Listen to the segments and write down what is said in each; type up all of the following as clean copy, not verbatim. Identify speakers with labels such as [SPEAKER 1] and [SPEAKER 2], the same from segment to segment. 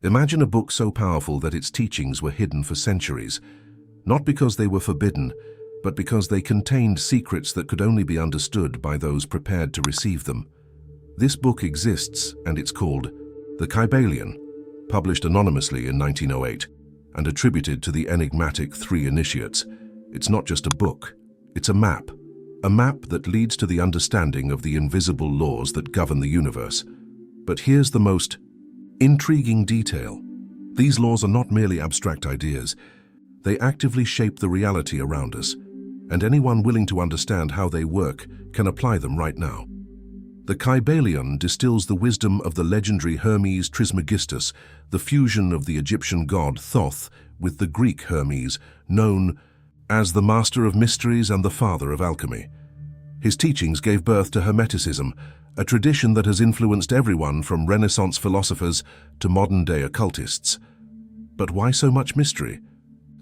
[SPEAKER 1] Imagine a book so powerful that its teachings were hidden for centuries, not because they were forbidden, but because they contained secrets that could only be understood by those prepared to receive them. This book exists, and it's called the Kybalion, published anonymously in 1908 and attributed to the enigmatic three initiates. It's not just a book, it's a map that leads to the understanding of the invisible laws that govern the universe. But here's the most intriguing detail. These laws are not merely abstract ideas. They actively shape the reality around us, and anyone willing to understand how they work can apply them right now. The Kybalion distills the wisdom of the legendary Hermes Trismegistus, the fusion of the Egyptian god Thoth with the Greek Hermes, known as the master of mysteries and the father of alchemy. His teachings gave birth to Hermeticism, a tradition that has influenced everyone from Renaissance philosophers to modern-day occultists. But why so much mystery?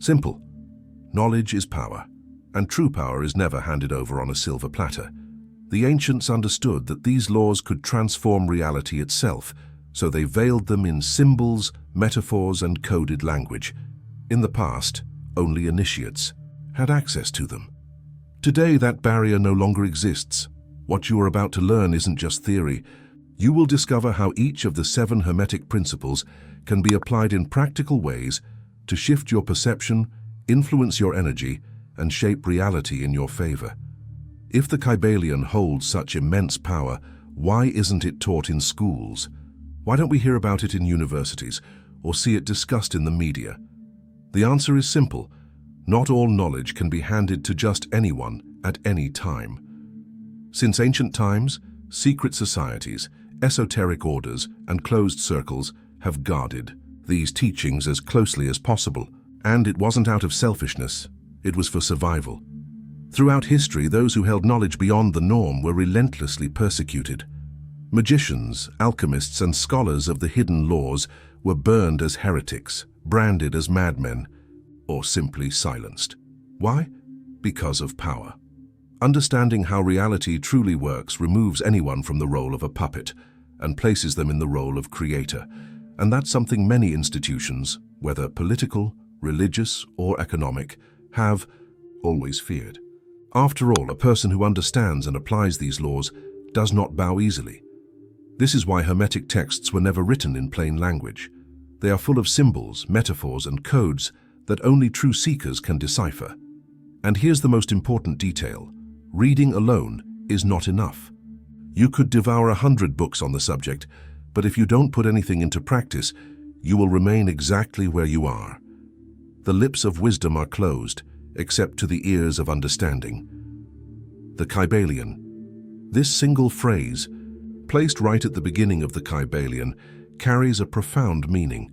[SPEAKER 1] Simple. Knowledge is power, and true power is never handed over on a silver platter. The ancients understood that these laws could transform reality itself, so they veiled them in symbols, metaphors, and coded language. In the past, only initiates had access to them. Today, that barrier no longer exists. What you are about to learn isn't just theory. You will discover how each of the 7 Hermetic Principles can be applied in practical ways to shift your perception, influence your energy, and shape reality in your favor. If the Kybalion holds such immense power, why isn't it taught in schools? Why don't we hear about it in universities or see it discussed in the media? The answer is simple. Not all knowledge can be handed to just anyone at any time. Since ancient times, secret societies, esoteric orders, and closed circles have guarded these teachings as closely as possible. And it wasn't out of selfishness, it was for survival. Throughout history, those who held knowledge beyond the norm were relentlessly persecuted. Magicians, alchemists, and scholars of the hidden laws were burned as heretics, branded as madmen, or simply silenced. Why? Because of power. Understanding how reality truly works removes anyone from the role of a puppet and places them in the role of creator. And that's something many institutions, whether political, religious, or economic, have always feared. After all, a person who understands and applies these laws does not bow easily. This is why Hermetic texts were never written in plain language. They are full of symbols, metaphors, and codes that only true seekers can decipher. And here's the most important detail. Reading alone is not enough. You could devour 100 books on the subject, but if you don't put anything into practice, you will remain exactly where you are. The lips of wisdom are closed, except to the ears of understanding. The Kybalion. This single phrase, placed right at the beginning of the Kybalion, carries a profound meaning.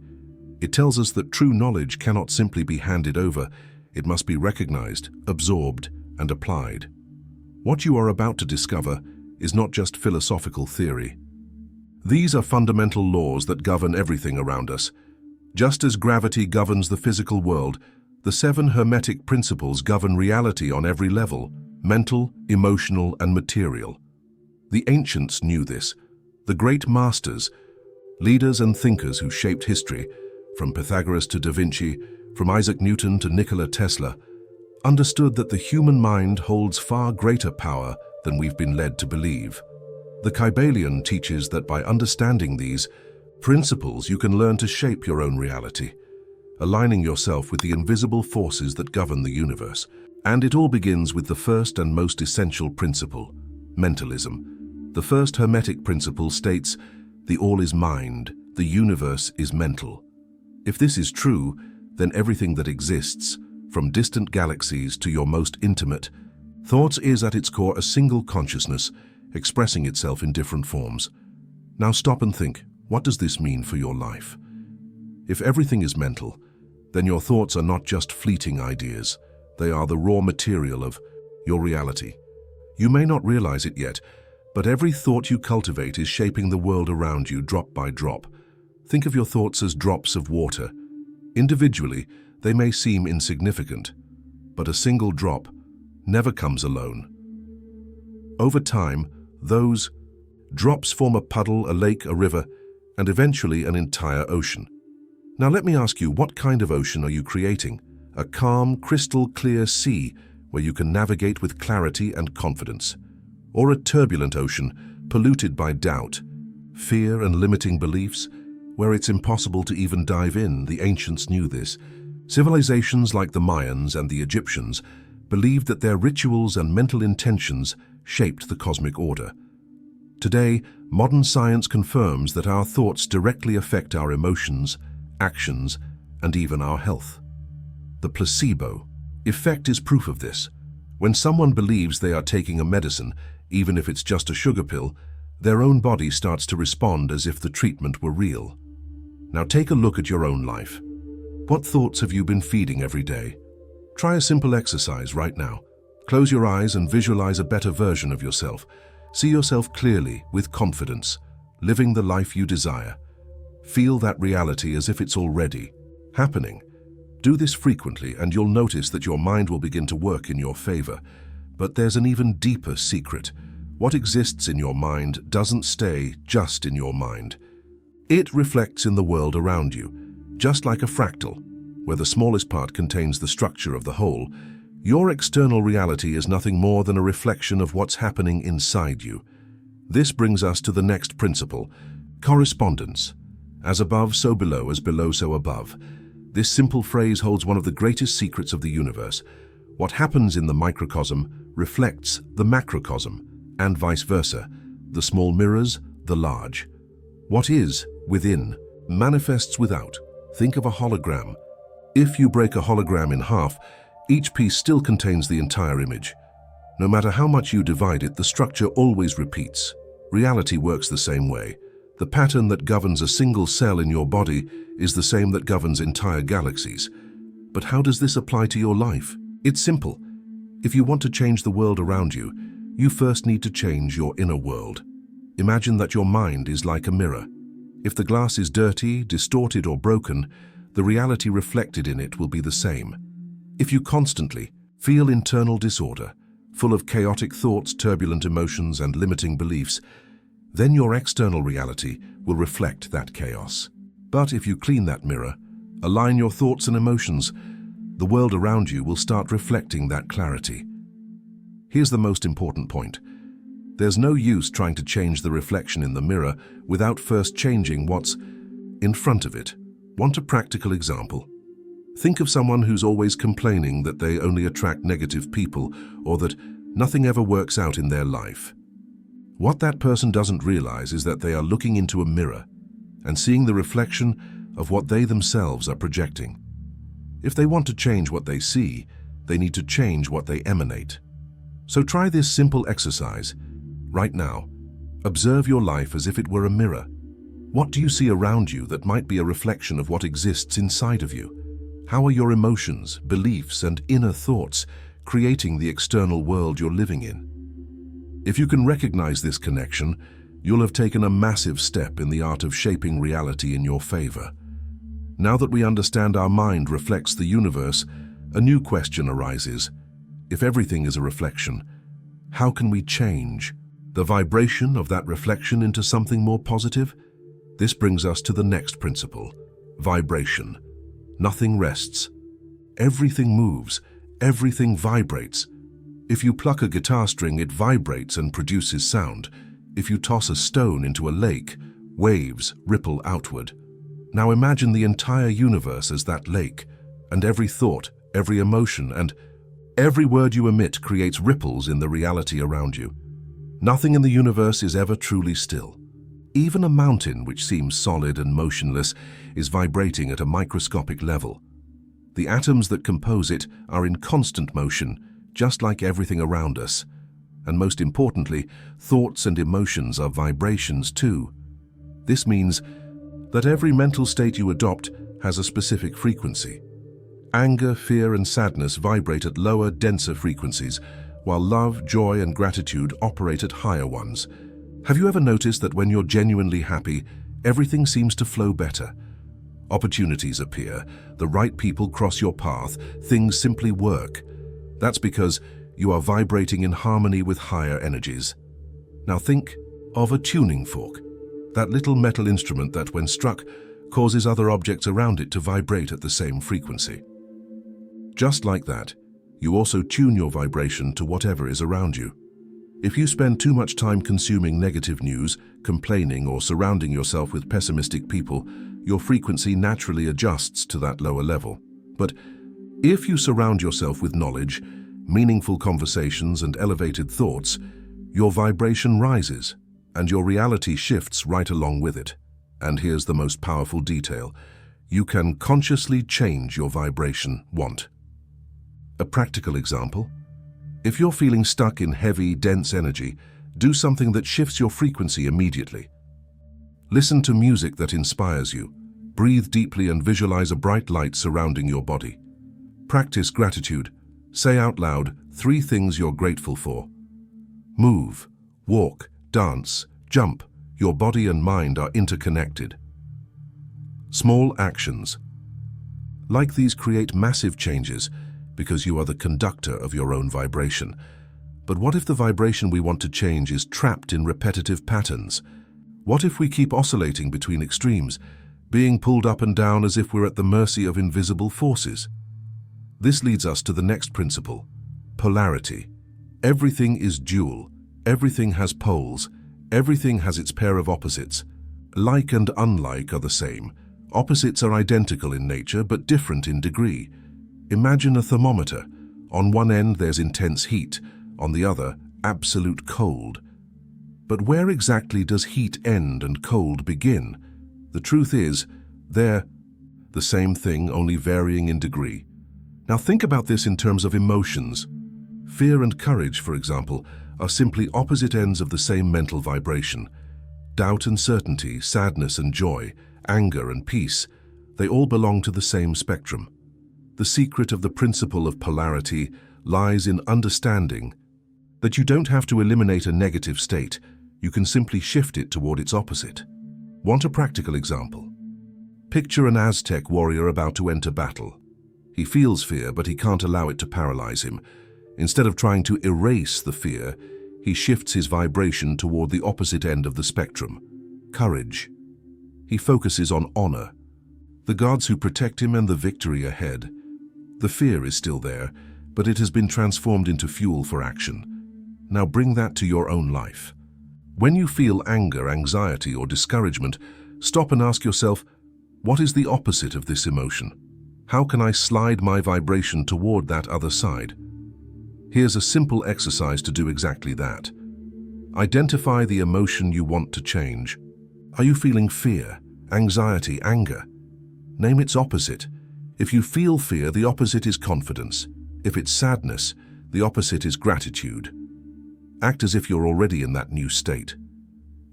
[SPEAKER 1] It tells us that true knowledge cannot simply be handed over. It must be recognized, absorbed, and applied. What you are about to discover is not just philosophical theory. These are fundamental laws that govern everything around us. Just as gravity governs the physical world, the 7 Hermetic Principles govern reality on every level: mental, emotional, and material. The ancients knew this. The great masters, leaders and thinkers who shaped history, from Pythagoras to Da Vinci, from Isaac Newton to Nikola Tesla, understood that the human mind holds far greater power than we've been led to believe. The Kybalion teaches that by understanding these principles, you can learn to shape your own reality, aligning yourself with the invisible forces that govern the universe. And it all begins with the first and most essential principle, mentalism. The first Hermetic principle states, the all is mind, the universe is mental. If this is true, then everything that exists, from distant galaxies to your most intimate thoughts, is at its core a single consciousness, expressing itself in different forms. Now stop and think, what does this mean for your life? If everything is mental, then your thoughts are not just fleeting ideas. They are the raw material of your reality. You may not realize it yet, but every thought you cultivate is shaping the world around you drop by drop. Think of your thoughts as drops of water. Individually, they may seem insignificant, but a single drop never comes alone. Over time, those drops form a puddle, a lake, a river, and eventually an entire ocean. Now let me ask you, what kind of ocean are you creating? A calm, crystal clear sea where you can navigate with clarity and confidence? Or a turbulent ocean polluted by doubt, fear and limiting beliefs, where it's impossible to even dive in? The ancients knew this. Civilizations like the Mayans and the Egyptians believed that their rituals and mental intentions shaped the cosmic order. Today, modern science confirms that our thoughts directly affect our emotions, actions, and even our health. The placebo effect is proof of this. When someone believes they are taking a medicine, even if it's just a sugar pill, their own body starts to respond as if the treatment were real. Now take a look at your own life. What thoughts have you been feeding every day? Try a simple exercise right now. Close your eyes and visualize a better version of yourself. See yourself clearly, with confidence, living the life you desire. Feel that reality as if it's already happening. Do this frequently and you'll notice that your mind will begin to work in your favor. But there's an even deeper secret. What exists in your mind doesn't stay just in your mind. It reflects in the world around you, just like a fractal, where the smallest part contains the structure of the whole. Your external reality is nothing more than a reflection of what's happening inside you. This brings us to the next principle, correspondence. As above, so below, as below, so above. This simple phrase holds one of the greatest secrets of the universe. What happens in the microcosm reflects the macrocosm, and vice versa. The small mirrors the large. What is within manifests without. Think of a hologram. If you break a hologram in half, each piece still contains the entire image. No matter how much you divide it, the structure always repeats. Reality works the same way. The pattern that governs a single cell in your body is the same that governs entire galaxies. But how does this apply to your life? It's simple. If you want to change the world around you, you first need to change your inner world. Imagine that your mind is like a mirror. If the glass is dirty, distorted, or broken, the reality reflected in it will be the same. If you constantly feel internal disorder, full of chaotic thoughts, turbulent emotions, and limiting beliefs, then your external reality will reflect that chaos. But if you clean that mirror, align your thoughts and emotions, the world around you will start reflecting that clarity. Here's the most important point. There's no use trying to change the reflection in the mirror without first changing what's in front of it. Want a practical example? Think of someone who's always complaining that they only attract negative people or that nothing ever works out in their life. What that person doesn't realize is that they are looking into a mirror and seeing the reflection of what they themselves are projecting. If they want to change what they see, they need to change what they emanate. So try this simple exercise right now. Observe your life as if it were a mirror. What do you see around you that might be a reflection of what exists inside of you? How are your emotions, beliefs, and inner thoughts creating the external world you're living in? If you can recognize this connection, you'll have taken a massive step in the art of shaping reality in your favor. Now that we understand our mind reflects the universe, a new question arises. If everything is a reflection, how can we change the vibration of that reflection into something more positive? This brings us to the next principle, vibration. Nothing rests. Everything moves. Everything vibrates. If you pluck a guitar string, it vibrates and produces sound. If you toss a stone into a lake, waves ripple outward. Now imagine the entire universe as that lake, and every thought, every emotion, and every word you emit creates ripples in the reality around you. Nothing in the universe is ever truly still. Even a mountain, which seems solid and motionless, is vibrating at a microscopic level. The atoms that compose it are in constant motion, just like everything around us. And most importantly, thoughts and emotions are vibrations too. This means that every mental state you adopt has a specific frequency. Anger, fear, and sadness vibrate at lower, denser frequencies, while love, joy, and gratitude operate at higher ones. Have you ever noticed that when you're genuinely happy, everything seems to flow better? Opportunities appear, the right people cross your path, things simply work. That's because you are vibrating in harmony with higher energies. Now think of a tuning fork, that little metal instrument that, when struck, causes other objects around it to vibrate at the same frequency. Just like that, you also tune your vibration to whatever is around you. If you spend too much time consuming negative news, complaining, or surrounding yourself with pessimistic people, your frequency naturally adjusts to that lower level. But if you surround yourself with knowledge, meaningful conversations, and elevated thoughts, your vibration rises, and your reality shifts right along with it. And here's the most powerful detail. You can consciously change your vibration. A practical example. If you're feeling stuck in heavy, dense energy, do something that shifts your frequency immediately. Listen to music that inspires you. Breathe deeply and visualize a bright light surrounding your body. Practice gratitude. Say out loud 3 things you're grateful for. Move, walk, dance, jump. Your body and mind are interconnected. Small actions. Like these create massive changes because you are the conductor of your own vibration. But what if the vibration we want to change is trapped in repetitive patterns? What if we keep oscillating between extremes, being pulled up and down as if we're at the mercy of invisible forces? This leads us to the next principle, polarity. Everything is dual. Everything has poles. Everything has its pair of opposites. Like and unlike are the same. Opposites are identical in nature but different in degree. Imagine a thermometer. On one end there's intense heat, on the other, absolute cold. But where exactly does heat end and cold begin? The truth is, they're the same thing, only varying in degree. Now think about this in terms of emotions. Fear and courage, for example, are simply opposite ends of the same mental vibration. Doubt and certainty, sadness and joy, anger and peace, they all belong to the same spectrum. The secret of the principle of polarity lies in understanding that you don't have to eliminate a negative state, you can simply shift it toward its opposite. Want a practical example? Picture an Aztec warrior about to enter battle. He feels fear, but he can't allow it to paralyze him. Instead of trying to erase the fear, he shifts his vibration toward the opposite end of the spectrum, courage. He focuses on honor, the gods who protect him and the victory ahead. The fear is still there, but it has been transformed into fuel for action. Now bring that to your own life. When you feel anger, anxiety, or discouragement, stop and ask yourself, what is the opposite of this emotion? How can I slide my vibration toward that other side? Here's a simple exercise to do exactly that. Identify the emotion you want to change. Are you feeling fear, anxiety, anger? Name its opposite. If you feel fear, the opposite is confidence. If it's sadness, the opposite is gratitude. Act as if you're already in that new state.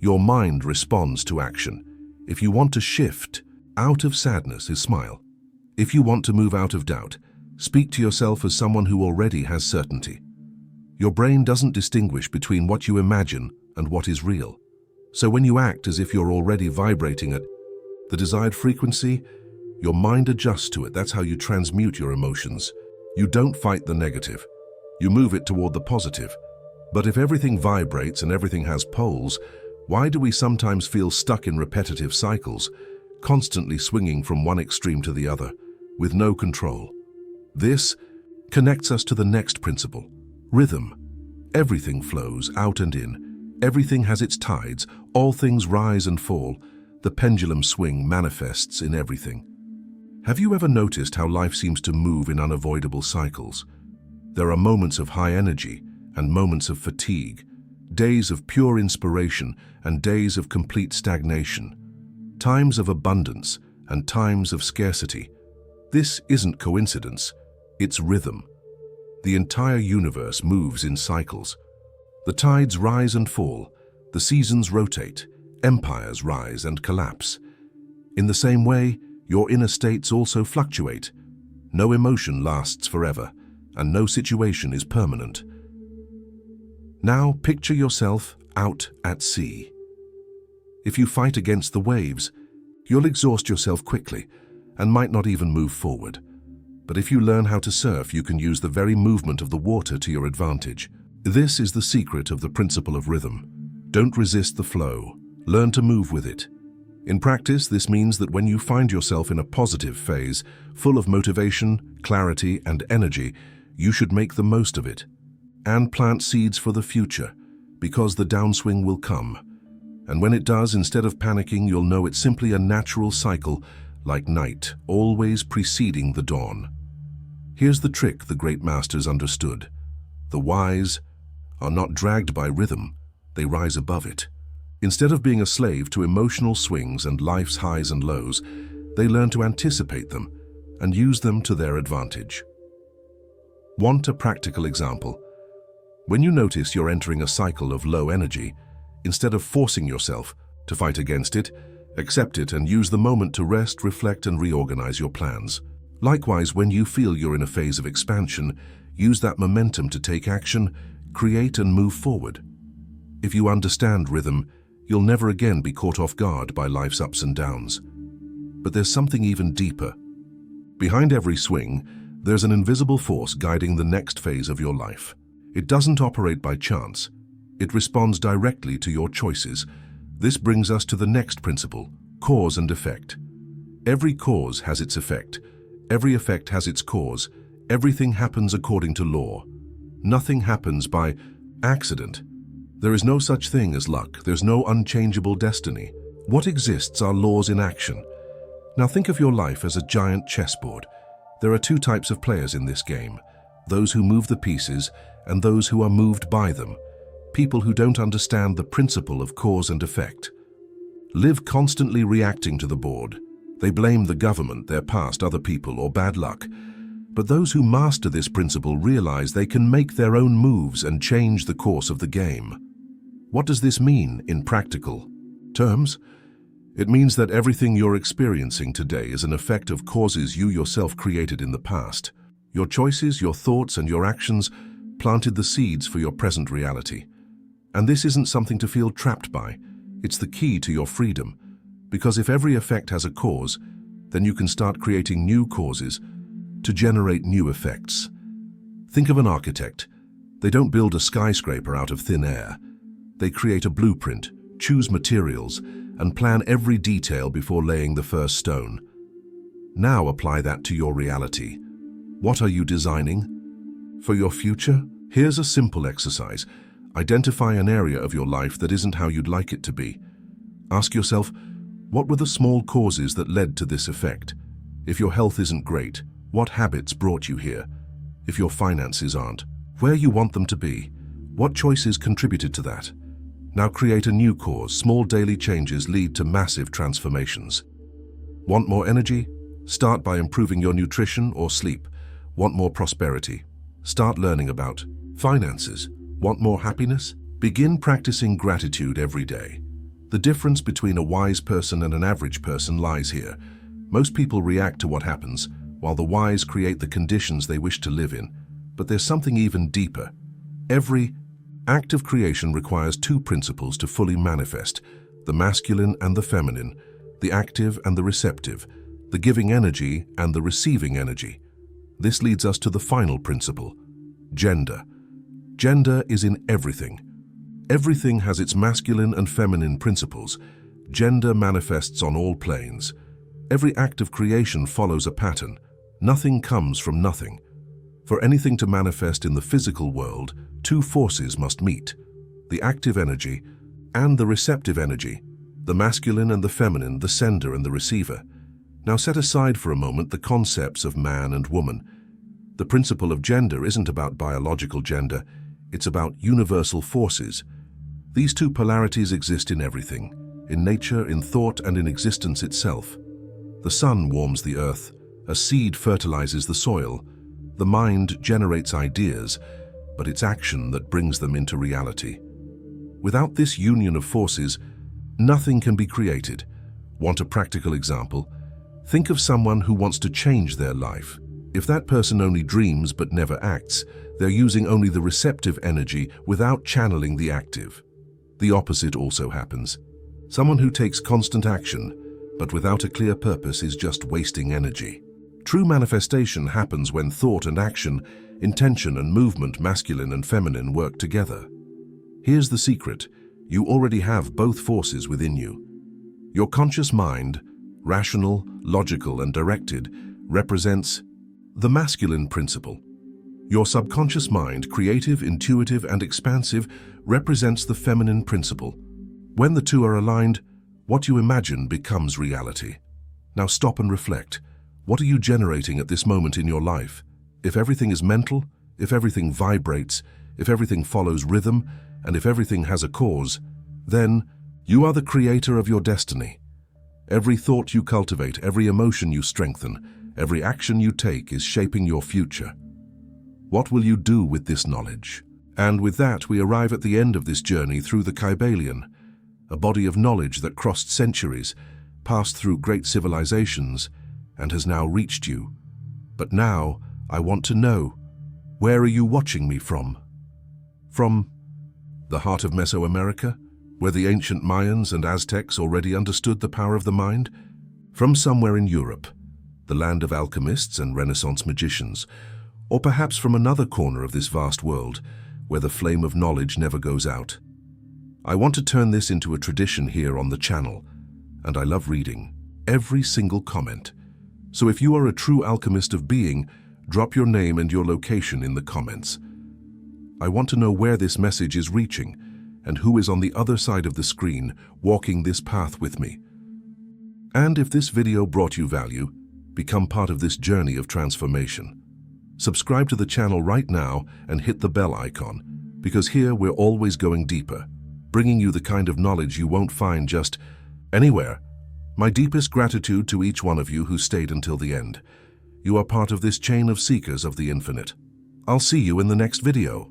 [SPEAKER 1] Your mind responds to action. If you want to shift out of sadness, smile. If you want to move out of doubt, speak to yourself as someone who already has certainty. Your brain doesn't distinguish between what you imagine and what is real. So when you act as if you're already vibrating at the desired frequency, your mind adjusts to it. That's how you transmute your emotions. You don't fight the negative. You move it toward the positive. But if everything vibrates and everything has poles, why do we sometimes feel stuck in repetitive cycles, constantly swinging from one extreme to the other, with no control? This connects us to the next principle, rhythm. Everything flows out and in. Everything has its tides. All things rise and fall. The pendulum swing manifests in everything. Have you ever noticed how life seems to move in unavoidable cycles? There are moments of high energy and moments of fatigue, days of pure inspiration and days of complete stagnation, times of abundance and times of scarcity. This isn't coincidence, it's rhythm. The entire universe moves in cycles. The tides rise and fall, the seasons rotate, empires rise and collapse. In the same way, your inner states also fluctuate. No emotion lasts forever, and no situation is permanent. Now picture yourself out at sea. If you fight against the waves, you'll exhaust yourself quickly and might not even move forward. But if you learn how to surf, you can use the very movement of the water to your advantage. This is the secret of the principle of rhythm. Don't resist the flow. Learn to move with it. In practice, this means that when you find yourself in a positive phase, full of motivation, clarity, and energy, you should make the most of it and plant seeds for the future, because the downswing will come. And when it does, instead of panicking, you'll know it's simply a natural cycle, like night, always preceding the dawn. Here's the trick the great masters understood. The wise are not dragged by rhythm, they rise above it. Instead of being a slave to emotional swings and life's highs and lows, they learn to anticipate them and use them to their advantage. Want a practical example? When you notice you're entering a cycle of low energy, instead of forcing yourself to fight against it, accept it and use the moment to rest, reflect, and reorganize your plans. Likewise, when you feel you're in a phase of expansion, use that momentum to take action, create, and move forward. If you understand rhythm, you'll never again be caught off guard by life's ups and downs. But there's something even deeper. Behind every swing, there's an invisible force guiding the next phase of your life. It doesn't operate by chance. It responds directly to your choices. This brings us to the next principle, cause and effect. Every cause has its effect. Every effect has its cause. Everything happens according to law. Nothing happens by accident. There is no such thing as luck. There's no unchangeable destiny. What exists are laws in action. Now think of your life as a giant chessboard. There are two types of players in this game: those who move the pieces and those who are moved by them. People who don't understand the principle of cause and effect live constantly reacting to the board. They blame the government, their past, other people, or bad luck. But those who master this principle realize they can make their own moves and change the course of the game. What does this mean in practical terms? It means that everything you're experiencing today is an effect of causes you yourself created in the past. Your choices, your thoughts, and your actions planted the seeds for your present reality. And this isn't something to feel trapped by. It's the key to your freedom. Because if every effect has a cause, then you can start creating new causes to generate new effects. Think of an architect. They don't build a skyscraper out of thin air. They create a blueprint, choose materials, and plan every detail before laying the first stone. Now apply that to your reality. What are you designing? For your future? Here's a simple exercise. Identify an area of your life that isn't how you'd like it to be. Ask yourself, what were the small causes that led to this effect? If your health isn't great, what habits brought you here? If your finances aren't, where you want them to be? What choices contributed to that? Now create a new cause. Small daily changes lead to massive transformations. Want more energy? Start by improving your nutrition or sleep. Want more prosperity? Start learning about finances. Want more happiness? Begin practicing gratitude every day. The difference between a wise person and an average person lies here. Most people react to what happens, while the wise create the conditions they wish to live in. But there's something even deeper. Every act of creation requires two principles to fully manifest: the masculine and the feminine, the active and the receptive, the giving energy and the receiving energy. This leads us to the final principle, gender. Gender is in everything. Everything has its masculine and feminine principles. Gender manifests on all planes. Every act of creation follows a pattern. Nothing comes from nothing. For anything to manifest in the physical world, two forces must meet: the active energy and the receptive energy, the masculine and the feminine, the sender and the receiver. Now set aside for a moment the concepts of man and woman. The principle of gender isn't about biological gender, it's about universal forces. These two polarities exist in everything, in nature, in thought, and in existence itself. The sun warms the earth, a seed fertilizes the soil, the mind generates ideas, but it's action that brings them into reality. Without this union of forces, nothing can be created. Want a practical example? Think of someone who wants to change their life. If that person only dreams but never acts, they're using only the receptive energy without channeling the active. The opposite also happens. Someone who takes constant action, but without a clear purpose, is just wasting energy. True manifestation happens when thought and action, intention and movement, masculine and feminine, work together. Here's the secret. You already have both forces within you. Your conscious mind, rational, logical, and directed, represents the masculine principle. Your subconscious mind, creative, intuitive, and expansive, represents the feminine principle. When the two are aligned, what you imagine becomes reality. Now stop and reflect. What are you generating at this moment in your life? If everything is mental, if everything vibrates, if everything follows rhythm, and if everything has a cause, then you are the creator of your destiny. Every thought you cultivate, every emotion you strengthen, every action you take is shaping your future. What will you do with this knowledge? And with that, we arrive at the end of this journey through the Kybalion, a body of knowledge that crossed centuries, passed through great civilizations, and has now reached you. But now, I want to know, where are you watching me from? From the heart of Mesoamerica, where the ancient Mayans and Aztecs already understood the power of the mind? From somewhere in Europe, the land of alchemists and Renaissance magicians, or perhaps from another corner of this vast world, where the flame of knowledge never goes out. I want to turn this into a tradition here on the channel, and I love reading every single comment. So if you are a true alchemist of being, drop your name and your location in the comments. I want to know where this message is reaching, and who is on the other side of the screen walking this path with me. And if this video brought you value, become part of this journey of transformation. Subscribe to the channel right now and hit the bell icon, because here we're always going deeper, bringing you the kind of knowledge you won't find just anywhere. My deepest gratitude to each one of you who stayed until the end. You are part of this chain of seekers of the infinite. I'll see you in the next video.